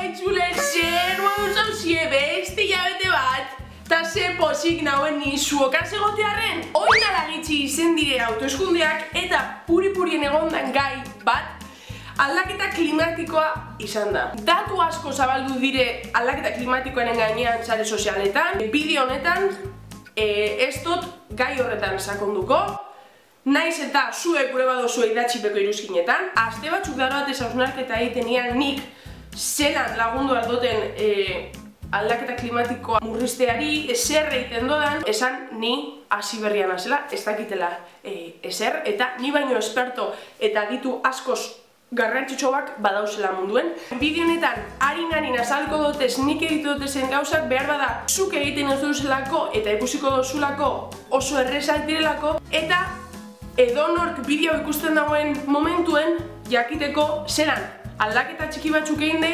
baitzule, zer moduz hauzie beste hilabete bat, eta ze pozik nauen ni zuokan zegotearren. Oin alagitzi izen dire autoeskundeak eta puri-purien egondan gai bat, aldaketa klimatikoa izan da. Datu asko zabaldu dire aldaketa klimatikoaren gainean sare sozialetan. Bideo honetan ez dut gai horretan sakonduko, naiz eta zuek gure badozu idatzipeko iruzkinetan. Aste batzuk daro batez hausnarketa egiten nian nik zelan lagundu aldoten aldaketa klimatikoa murrizteari, ezer egiten dodan, esan ni hasi berrian azela, ez dakitela ezer, eta ni baino esperto eta ditu askoz garrantzitsuak badauzela munduen. Bideo honetan harin azalko dotez nik egitu dotezen gauzak behar bada zuk egiten ez duzelako eta ikusiko dozulako oso errezak direlako, eta edonork bideo ikusten dagoen momentuen jakiteko zelan aldaketa txiki batzuk egin de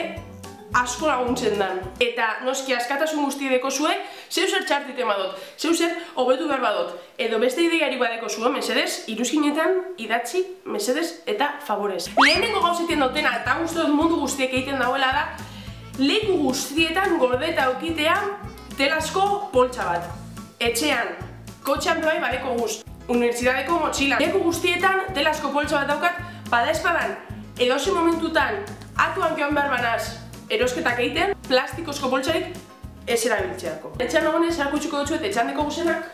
asko laguntzen dan. Eta noski askatasun guzti deko zue, zeu zer txartiten badot, zeu zer hobetu behar badot, edo beste ideiari badeko zuen, mesedez, iruzkinetan idatzi, mesedez, eta favorez. Lehenengo gauzitien dutena, eta uste dut mundu guztiek egiten dauela da, leku guztietan gordeta aukitea telazko poltsa bat. Etxean, kotxean bai badeko guz, unibertsitateko motxila. Leku guztietan telazko poltsa bat daukat, bada espadan, edozi momentutan, atuan joan behar banaz, erosketak egiten, plastikozko poltsarik ez erabiltzeako. Etxean nagoenez erakutsiko dutzuet etxean deko guzenak,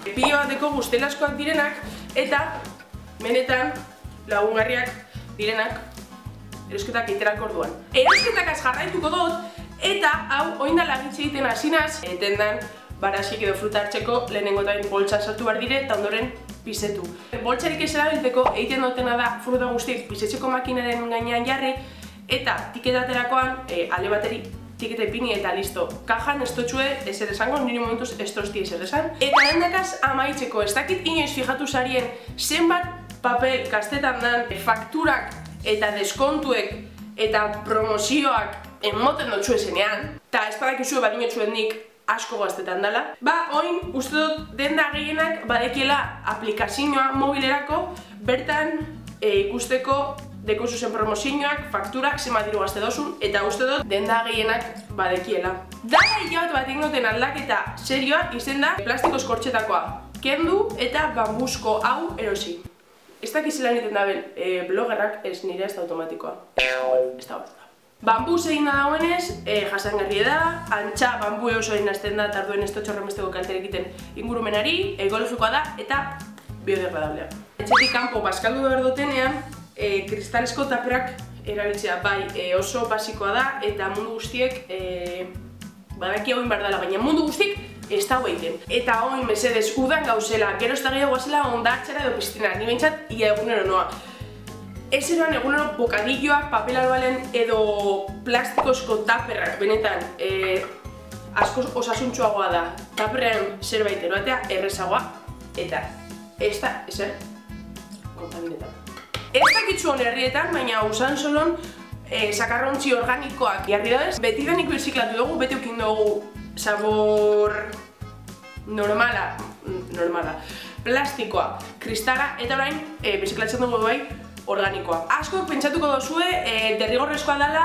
pilo bat deko guztelazkoak direnak, eta benetan lagungarriak direnak erosketak egiterako orduan. Erosketakaz jarraituko dut, eta hau oindala gitze egiten hasinaz, etendan barasik edo fruta hartzeko lehenengotain boltsa sartu behar dire eta ondoren pisetu. Boltsarik ez erabiltzeko egiten dutena da fruta guztiek pisetzeko makinaren gainean jarri, eta tiketaterakoan alde bateri tiketa ipini eta listo. Kajan ez totxue ezer esango, nire momentuz ez tosti ezer esan. Eta lehendakaz amaitzeko, ez dakit inoiz fijatu zarien zenbat papel kastetan dan fakturak eta deskontuek eta promozioak emoten dutxue zenean, eta ez badakizue badinotxuen nik asko gaztetan dela. Oin, uste dut denda gehienak badekiela aplikazioa mobilerako, bertan ikusteko deko zuzen promozioak, fakturak, zenbat diru gazte dozun, eta uste dut denda gehienak badekiela. Dara hilabete bat egin aldaketa serioa izen da plastikoz kortxetakoa. Kendu eta bambuzko hau erosi. Ez dakizela egiten daben blogerrak, ez nire ez da automatikoa. Ez da bat. Bambuz egin da dagoenez, jasangarri da, antxa bambu oso egin azten da, tarduen ez totxorren besteko kalterik egiten ingurumenari, ekologikoa da, eta biodegradablea. Etxetik kanpo bazkaldu behar dutenean, kristalesko taperak erabiltzea, bai oso basikoa da, eta mundu guztiek badaki hauin behar dela, baina mundu guztiek ez da egiten. Eta hauin mesedez udan gauzela, gero ez da gehiago guazela ondartxera edo piztina, ni behintzat ia egunero noa. Ez eroan egunero bokadilloak, papel albalen edo plastikozko taperrak, benetan asko osasuntxoagoa da. Taperrean zerbait eroatea errezagoa, eta ez da ezer kontaminetan. Ez dakitzu hon herrietan, baina Usansolon sakarrontzi organikoak jarri daz. Betidanik birziklatu dugu, beti ukin dugu sabor normala, plastikoa, kristala, eta orain birziklatzen dugu bai organikoa. Asko pentsatuko dozue, derrigorrezkoa dela,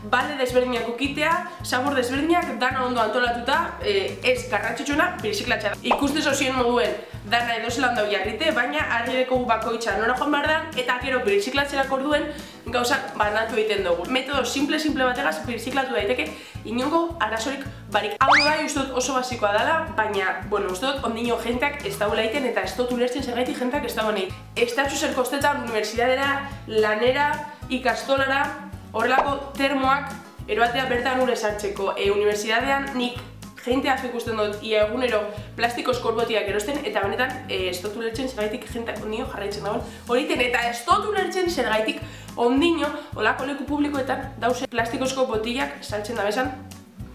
balde desberdinak ukitea, sabor desberdinak, dana ondo antolatuta, ez garrantzitsuena birziklatzea. Ikuste zozien moduen, dana edozelan dau jarrite, baina argi dekogu bakoitza nora joan behar dan, eta gero birziklatzerako orduen gauzak banatu egiten dugu. Metodo simple bategaz birziklatu daiteke, inongo arazorik barik. Hau da, uste dut oso basikoa dela, baina, uste dut ondino jenteak ez dagoela egiten eta ez dut ulertzen zergaitik jenteak ez dagoen egin. Ez da zuzer kostetan unibertsitatera, lanera, ikastolara, horrelako termoak eroatea bertan ure sartzeko. Unibertsitatean nik jente asko ikusten dut ia egunero plastikoz korbotiak erosten, eta benetan ez dut ulertzen zergaitik jenteak ondino jarraitzen dagoen horiten, eta ez dut ulertzen zergaitik ondino olako leku publikoetan dauze plastikozko botillak saltzen dabesan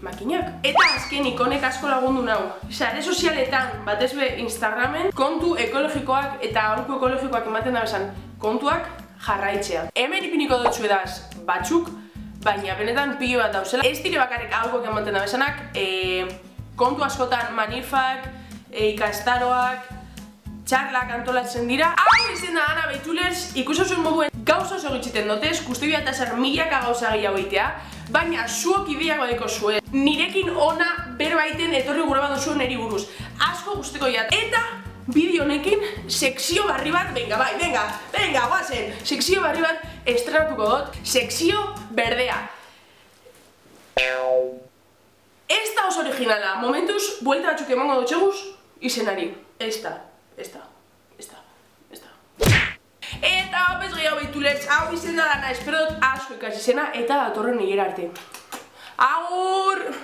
makinak. Eta azkenik honek asko lagundu nau. Sare sozialetan, batez be Instagramen, kontu ekologikoak eta aholku ekologikoak ematen dabesan kontuak jarraitzea. Hemen ipiniko dutzu edaz batzuk, baina benetan pilo bat dauzela. Ez dire bakarrik aholkuak ematen dabesanak, kontu askotan manifak, ikastaroak, txarlak antolatzen dira. Hau izen da Ana Beitulers, ikusozuen moduen gauza oso gitxiten dotez, guztibia eta zer milaka gauza gehiago egitea, baina zuok ideago deko zuen. Nirekin ona berbaiten etorri gure bat duzuen eri buruz. Asko guztiko jat. Eta bideo honekin sekzio barri bat, venga, guazen, sekzio barri bat estrenatuko dut, sekzio berdea. Ez da oso originala, momentuz, buelta batzuk emango dutxeguz, izenari. Esta. Eta hopez gehiago Beitulers, hau izen da dana, espero dut asko ikasi zena, eta datorren nire arte. Agur!